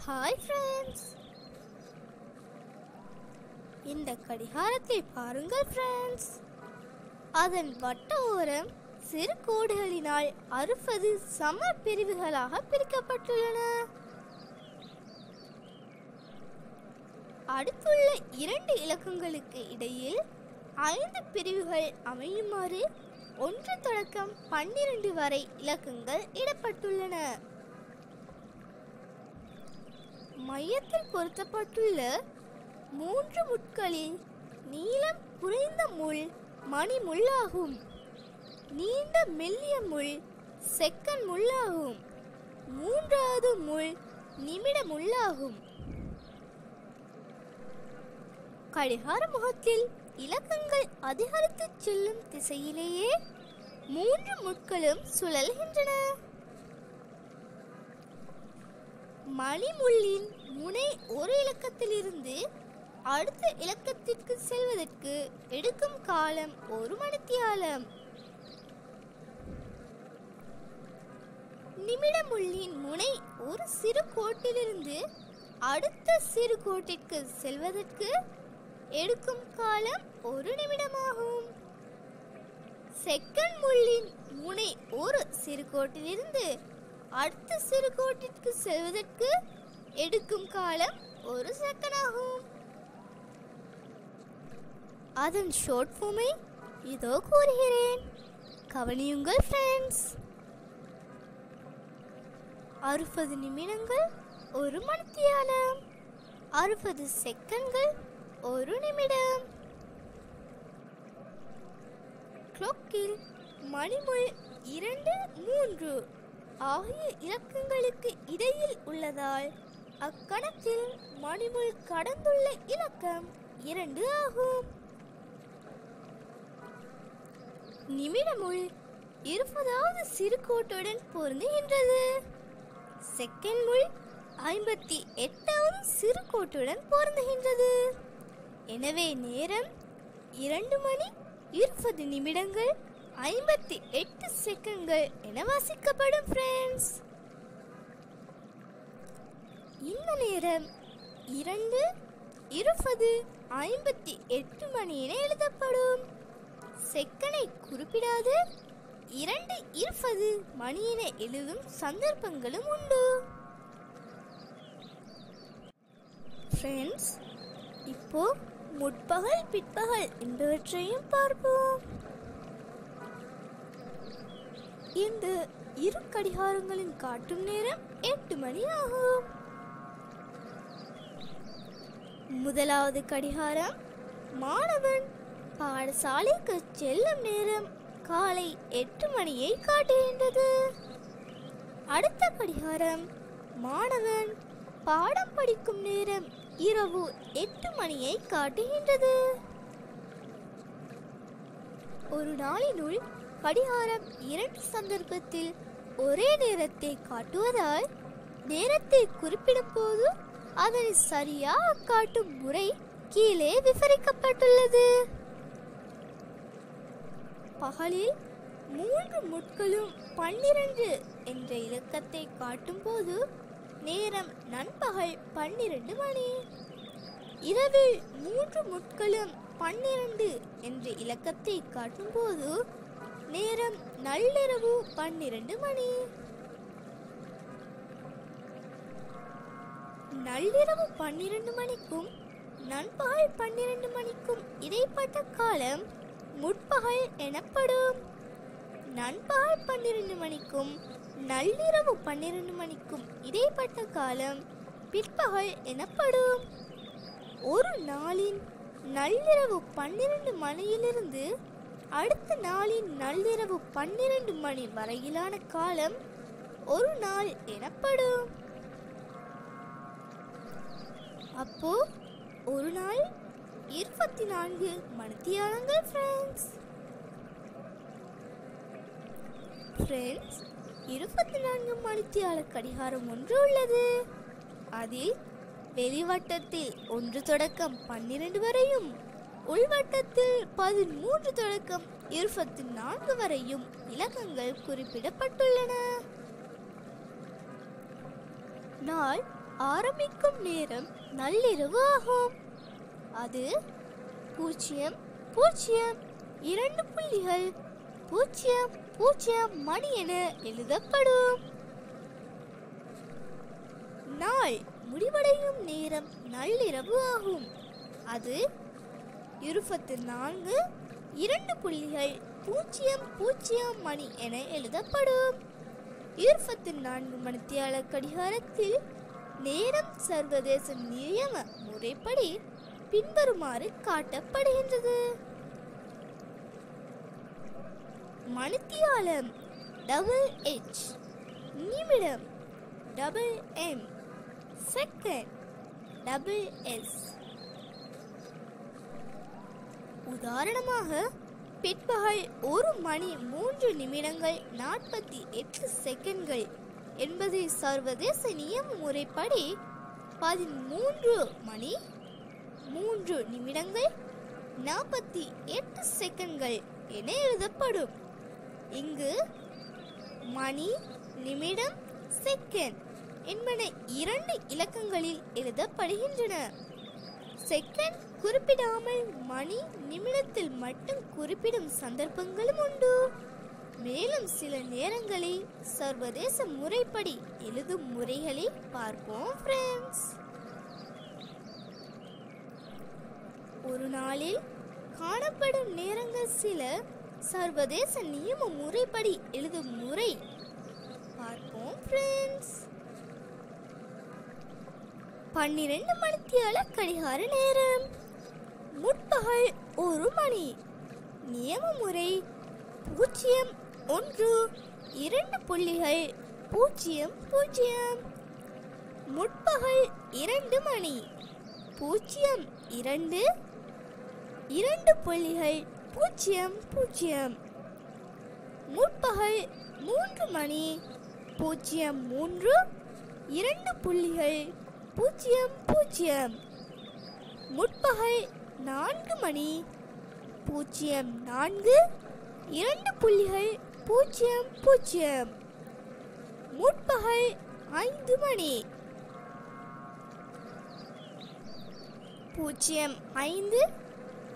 Hi friends, இந்த கடிகாரத்தை பாருங்கள் ஃப்ரெண்ட்ஸ். அதன் வட்ட ஓரம் சிறு கோடுகளினால் 60 சம பிரிவுகளாக பிரிக்கப்பட்டுள்ளன. அடுத்துள்ள 2 இலக்கங்களுக்கு இடையில் 5 பிரிவுகள் அமையுமாறு 1 தொடக்கம் 12 வரை இலக்கங்கள் இடப்பட்டுள்ளன. மையத்தில் பொருத்தப்பட்டுள்ள 3 முட்களில் நீளம் குறைந்த முள் மணி முள்ளாகும். நீண்ட மெல்லிய முள் செகண்ட் முள்ளாகும். 3வது முள் நிமிட முள்ளாகும். கடிகார முகத்தில் இலக்கங்கள் அதிகரித்து செல்லும் திசையிலேயே 3 முட்களும் சுழல்கின்றன. மணிமுள்ளின் முனை ஒரு இலக்கத்திலிருந்து அடுத்த இலக்கத்திற்கு செல்வதற்கு எடுக்கும் காலம் 1 மணித்தியாலம். நிமிட முள்ளின் முனை ஒரு சிறு கோட்டிலிருந்து அடுத்த சிறு கோட்டிற்கு செல்வதற்கு எடுக்கும் காலம் 1 நிமிடமாகும். செகண்ட் முள்ளின் முனை ஒரு சிறு கோட்டிலிருந்து அடுத்த சிறு கோட்டிற்கு செல்வதற்கு எடுக்கும் காலம் 1 செகண்ட் ஆகும். அதன் ஷார்ட் ஃபார்மை இதோ கூறுகிறேன், கவனியுங்கள் ஃப்ரெண்ட்ஸ். 60 நிமிடங்கள் 1 மணித்தியாலம், 60 செகண்ட்கள் 1 நிமிடம். கிளாக்கில் மணிமுள் 2, 3 ஆகிய இலக்கங்களுக்கு இடையில் உள்ளதால் அக்கணத்தில் மணிமுள் கடந்துள்ள இலக்கம் 2 ஆகும். நிமிடமுள் 20வது சிறு கோட்டுடன் பொருந்துகின்றது. செகண்ட் முள் 58வது சிறு கோட்டுடன் பொருந்துகின்றது. எனவே நேரம் 2 மணி 20 நிமிடங்கள் 58 செகண்ட்கள் என வாசிக்கப்படும் ஃப்ரெண்ட்ஸ். இந்த நேரம் 2, 20, 58 மணி என எழுதப்படும். செகண்டை குறிப்பிடாது 2, 20 மணி என எழுதும் சந்தர்ப்பங்களும் உண்டு. ஃப்ரெண்ட்ஸ், இப்போ முற்பகல் பிற்பகல் என்பவற்றையும் பார்ப்போம். இந்த 2 கடிகாரங்களின் காட்டும் நேரம் 8 மணி ஆகும். முதலாவது கடிகாரம் மாணவன் பாடசாலைக்கு செல்லும் நேரம் காலை 8 மணியை காட்டுகின்றது. அடுத்த கடிகாரம் மாணவன் பாடம் படிக்கும் நேரம் இரவு 8 மணியை காட்டுகின்றது. ஒரு நாளினுள் கடிகாரம் 2 சந்தர்ப்பத்தில் ஒரே நேரத்தை காட்டுவதால் நேரத்தை குறிப்பிடும் போது அதனை சரியாக காட்டும் முறை கீழே விவரிக்கப்பட்டுள்ளது. பகலில் 3 முட்களும் 12 என்ற இலக்கத்தை காட்டும் போது நேரம் நண்பகல் 12 மணி. இரவில் 3 முட்களும் 12 என்ற இலக்கத்தை காட்டும் போது நேரம் நள்ளிரவு 12 மணி. நள்ளிரவு 12 மணிக்கும் நண்பகல் 12 மணிக்கும் இடைப்பட்ட காலம் முற்பகல் எனப்படும். நண்பகல் 12 மணிக்கும் நள்ளிரவு 12 மணிக்கும் இடைப்பட்ட காலம் பிற்பகல் எனப்படும். ஒரு நாளின் நள்ளிரவு 12 மணியிலிருந்து அடுத்த நாளின் நள்ளிரவு 12 மணி வரையிலான காலம் ஒரு நாள் எனப்படும். அப்போ ஒரு நாள் 24 மணித்தியாலங்கள் ஃப்ரெண்ட்ஸ். 24 மணித்தியால கடிகாரம் ஒன்று உள்ளது. அதில் வெளிவட்டத்தில் 1 தொடக்கம் 12 வரையும் உள்வட்டத்தில் 13 தொடக்கம் 24 வரையும் இலக்கங்கள் குறிப்பிடப்பட்டுள்ளன. நாள் ஆரம்பிக்கும் நேரம் நள்ளிரவு ஆகும். அது 00:00 மணி என எழுதப்படும். நாள் முடிவடையும் நேரம் நள்ளிரவு ஆகும். அது 24:00 மணி என எழுதப்படும். 24 மணித்தியால கடிகாரத்தில் நேரம் சர்வதேச நியம முறைப்படி பின்வருமாறு காட்டப்படுகின்றது. மணித்தியாலம் HH, நிமிடம் MM, செகண்ட் SS. உதாரணமாக பிற்பகல் 1:03:48 என்பது சர்வதேச நியம முறைப்படி 13:03:48 என எழுதப்படும். இங்கு மணி, நிமிடம், செகண்ட் என்பன 2 இலக்கங்களில் எழுதப்படுகின்றன. செகண்ட் குறிப்பிடாமல் மணி, நிமிடத்தில் மட்டும் குறிப்பிடும் சந்தர்ப்பங்களும் உண்டு. மேலும் சில நேரங்களில் சர்வதேச முறைப்படி எழுதும் முறைகளை பார்ப்போம் ஃப்ரெண்ட்ஸ். ஒரு நாளில் காணப்படும் நேரங்கள் சில சர்வதேச நியம முறைப்படி எழுதும் முறை பார்ப்போம் ஃப்ரெண்ட்ஸ். 12 மணித்தியால கடிகார நேரம். முற்பகல் 1 மணி. நியம முறை 01:02:00. முற்பகல் 2 மணி. 02:02:00. முற்பகல் 3 மணி. 03:02:00. முற்பகல் 4 மணி. 04:02:00. முற்பகல் 5 மணி.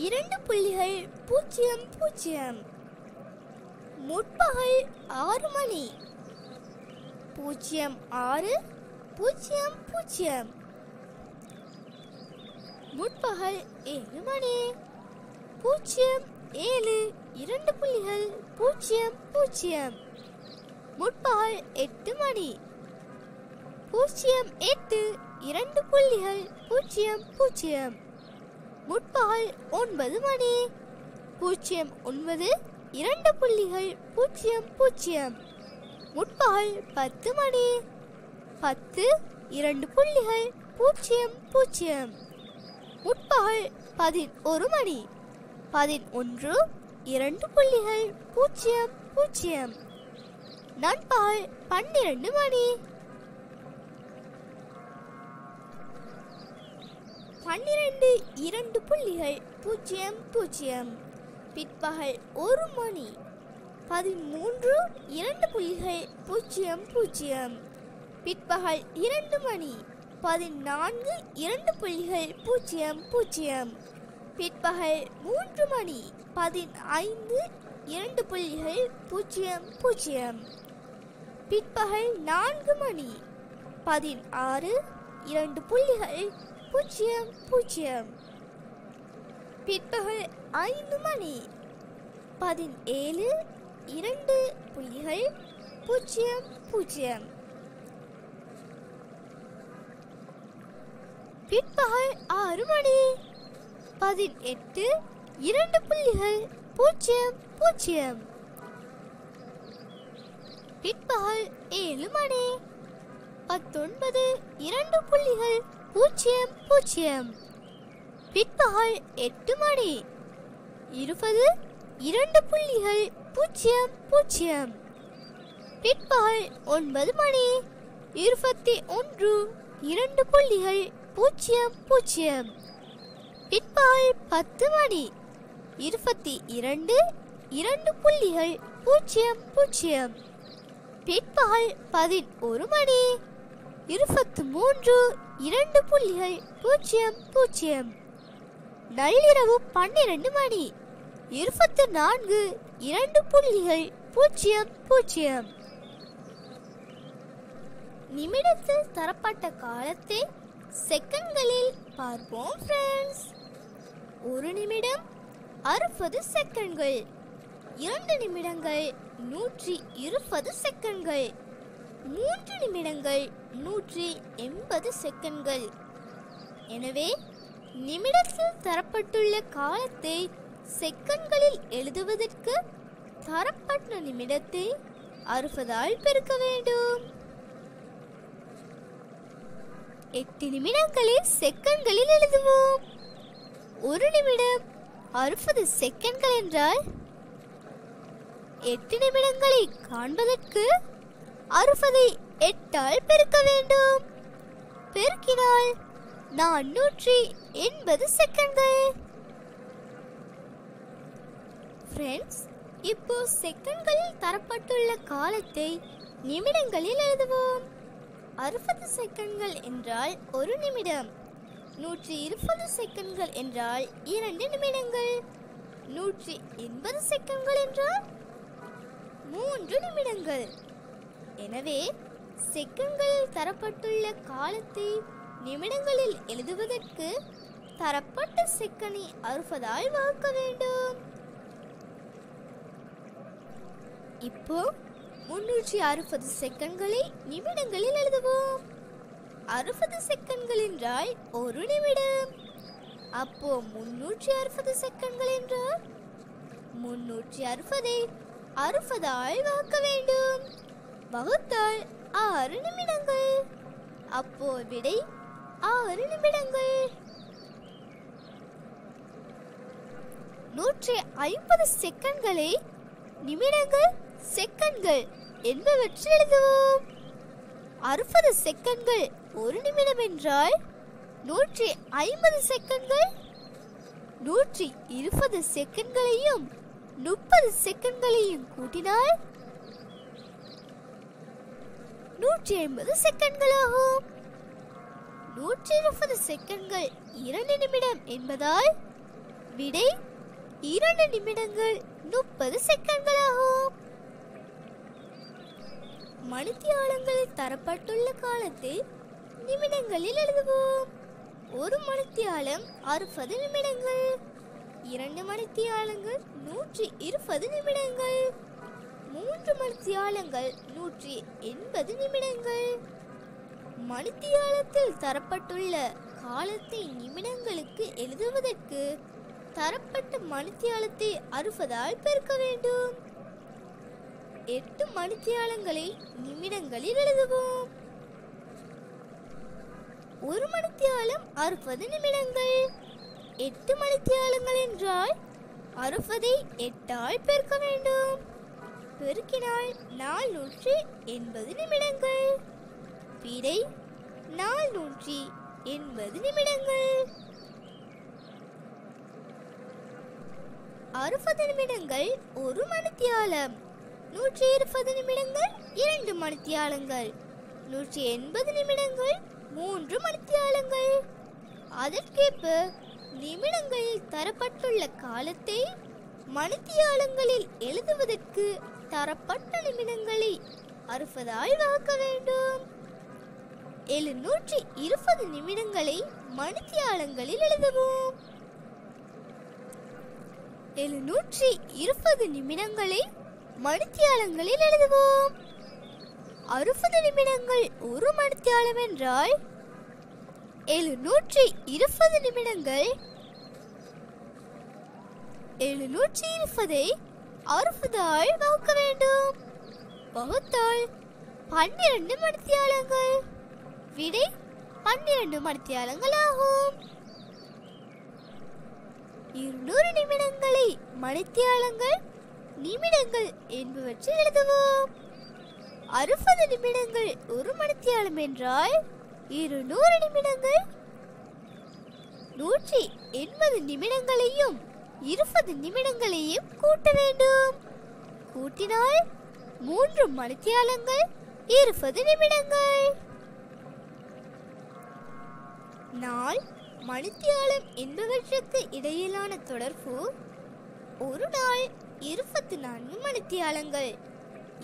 05:02:00. முற்பகல் 6 மணி. 06:00. முற்பகல் 7 மணி. 07:02:00. முற்பகல் 8 மணி. 08:02:00. முற்பகல் 9 மணி. 09:02:00. முற்பகல் 10 மணி. 10:02:00. முற்பகல் 11 மணி. 11:02:00. நண்பகல் 12 மணி. 12:02:00. பிற்பகல் 1 மணி. 13:02:00. பிற்பகல் 2 மணி. 14:02:00. பிற்பகல் 3 மணி. 15:02:00. பிற்பகல் 4 மணி. 16:02:00. பிற்பகல் 5 மணி. 17:02:00. பிற்பகல் 6 மணி. 18:02:00. பிற்பகல் 7 மணி. 19:02:00. பிற்பகல் 8 மணி. 20:02:00. பிற்பகல் 9 மணி. 21:02:00. பிற்பகல் 10 மணி. 22:02:00. பிற்பகல் 11 மணி. 23 2.00. நள்ளிரவு 12 மணி 24 2.00. நிமிடத்தில் தரப்பட்ட காலத்தை செகண்ட்களில் பார்ப்போம் ஃப்ரெண்ட்ஸ். 1 நிமிடம் 60 செகண்ட்கள், 2 நிமிடங்கள் 120 செகண்ட்கள், 3 நிமிடங்கள் 180 செகண்ட்கள். எனவே நிமிடத்தில் தரப்பட்டுள்ள காலத்தை செகண்ட்களில் எழுதுவதற்கு தரப்பட்ட நிமிடத்தை 60 பெருக்க வேண்டும். 8 நிமிடங்களை செகண்ட்களில் எழுதுவோம். 1 நிமிடம் 60 செகண்ட்கள் என்றால் 8 நிமிடங்களை காண்பதற்கு 60 8 பெருக்க வேண்டும். பெருக்கினால் 480 செகண்ட்கள். ஃப்ரெண்ட்ஸ், இப்போ செகண்ட்களில் தரப்பட்டுள்ள காலத்தை நிமிடங்களில் எழுதுவோம். 60 செகண்ட்கள் என்றால் 1 நிமிடம், 120 செகண்ட்கள் என்றால் 2 நிமிடங்கள், 180 செகண்ட்கள் என்றால் 3 நிமிடங்கள். எனவே செகண்ட்களில் தரப்பட்டுள்ள காலத்தை நிமிடங்களில் எழுதுவதற்கு தரப்பட்ட செகண்டை 60 வகுக்க வேண்டும். இப்போ 360 செகண்ட்களை நிமிடங்களில் எழுதுவோம். 60 செகண்ட்கள் என்றால் 1 நிமிடம். அப்போ 360 செகண்ட்கள் என்றால் 360 60 வகுக்க வேண்டும். வகுத்தால் 6 நிமிடங்கள். அப்போ விடை 6 நிமிடங்கள். 150 செகண்ட்களை நிமிடங்கள் செகண்ட்கள் என்பவற்றில் எழுதுவோம். 60 செகண்ட்கள் 1 நிமிடம் என்றால் 150 செகண்ட்கள் 120 செகண்ட்களையும் 30 செகண்ட்களையும் கூட்டினால் 180 செகண்ட்கள் ஆகும். 120 செகண்ட்கள் 2 நிமிடம் என்பதால் விடை 2 நிமிடங்கள் 30 செகண்ட்கள் ஆகும். மணித்தியாலங்களில் தரப்பட்டுள்ள காலத்தை நிமிடங்களில் எழுதுவோம். 1 மணித்தியாலம் 60 நிமிடங்கள், 2 மணித்தியாலங்கள் 120 நிமிடங்கள், 3 மணித்தியாலங்கள் 180 நிமிடங்கள். மணித்தியாலத்தில் தரப்பட்டுள்ள காலத்தை நிமிடங்களுக்கு எழுதுவதற்கு தரப்பட்ட மணித்தியாலத்தை 60 பெருக்க வேண்டும். 8 மணித்தியாலங்களை நிமிடங்களில் எழுதுவோம். 1 மணித்தியாலம் 60 நிமிடங்கள். 8 மணித்தியாலங்கள் என்றால் 60 8 பெருக்க வேண்டும். பெருக்கினால் 480 நிமிடங்கள். விடை 480 நிமிடங்கள். 60 நிமிடங்கள் 1 மணித்தியாலம், 120 நிமிடங்கள் 2 மணித்தியாலங்கள், 180 நிமிடங்கள் 3 மணித்தியாலங்கள். அதற்கேற்ப நிமிடங்களில் தரப்பட்டுள்ள காலத்தை மணித்தியாலங்களில் எழுதுவதற்கு தரப்பட்ட நிமிடங்களை 60 வகுக்க வேண்டும். 720 நிமிடங்களை மணித்தியாலங்களில் எழுதுவோம். 720 நிமிடங்களை மணித்தியாலங்களில் எழுதுவோம். 60 நிமிடங்கள் 1 மணித்தியாலம் என்றால் 720 நிமிடங்கள் 720 60 வகுக்க வேண்டும். வகுத்தால் 12 மணித்தியாலங்கள். விடை 12 மணித்தியாலங்கள் ஆகும். 200 நிமிடங்களை மணித்தியாலங்கள் நிமிடங்கள் என்பவற்றில் எழுதுவோம். 60 நிமிடங்கள் 1 மணித்தியாலம் என்றால் 200 நிமிடங்கள். 180 நிமிடங்களையும் 20 நிமிடங்களையும் கூட்ட வேண்டும். கூட்டினால் 3 மணித்தியாலங்கள் 20 நிமிடங்கள். நாள், மணித்தியாலம் என்பவற்றுக்கு இடையிலான தொடர்பு: ஒரு நாள் 24 மணித்தியாலங்கள்,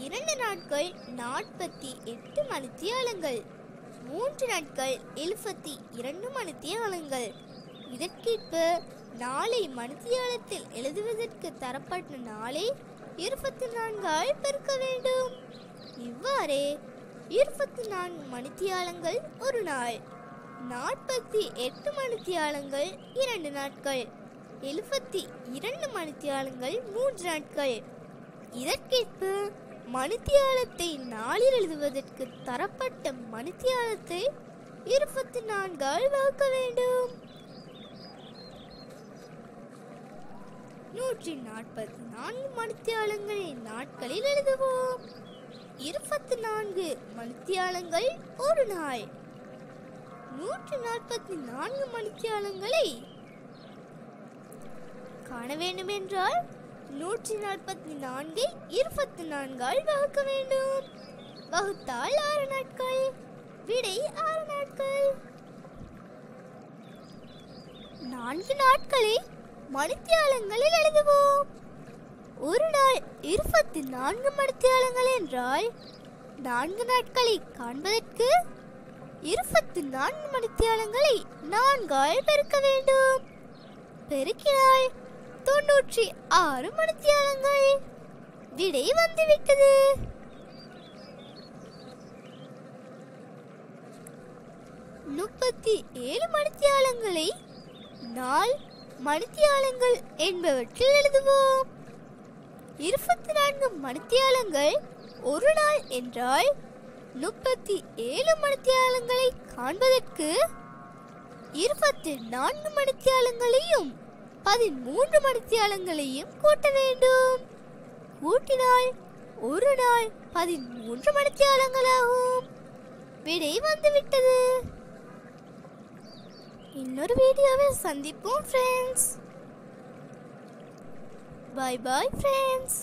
2 நாட்கள் 48 மணித்தியாலங்கள், 3 நாட்கள் 72 மணித்தியாலங்கள். இதற்கேற்ப நாளை மணித்தியாலத்தில் எழுதுவதற்கு தரப்பட்ட நாளை 24 பெருக்க வேண்டும். இவ்வாறே 24 மணித்தியாலங்கள் ஒரு நாள், 48 மணித்தியாலங்கள் 2 நாட்கள், 72 மணித்தியாலங்கள் 3 நாட்கள். இதற்கேற்ப மணித்தியாலத்தை நாளில் எழுதுவதற்கு தரப்பட்ட மணித்தியாலத்தை 24 வகுக்க வேண்டும். 144 மணித்தியாலங்களை நாட்களில் எழுதுவோம். 24 மணித்தியாலங்கள் ஒரு நாள். 144 மணித்தியாலங்களை காண வேண்டுமென்றால் 144 ஐ 24 வகுக்க வேண்டும். வகுத்தால் 6 நாட்கள். விடை 6 நாட்கள். 4 நாட்களை மணித்தியாலங்களில் எழுதுவோம். ஒரு நாள் 24 மணித்தியாலங்கள் என்றால் 4 நாட்களை காண்பதற்கு 24 மணித்தியாலங்களை 4 பெருக்க வேண்டும். பெருக்கினால் 96 மணித்தியாலங்கள். விடை வந்துவிட்டது. முப்பத்தி 7 மணித்தியாலங்களை நாள், மணித்தியாலங்கள் என்பவற்றில் எழுதுவோம். 24 மணித்தியாலங்கள் ஒரு நாள் என்றால் 37 மணித்தியாலங்களை காண்பதற்கு 24 மணித்தியாலங்களையும் 13 மணித்தியாலங்களையும் கூட்ட வேண்டும். கூட்டினால் ஒரு நாள் 13 மணித்தியாலங்களாகும். விடை வந்துவிட்டது. இன்னொரு வீடியோவில் சந்திப்போம் ஃப்ரெண்ட்ஸ். By bye friends.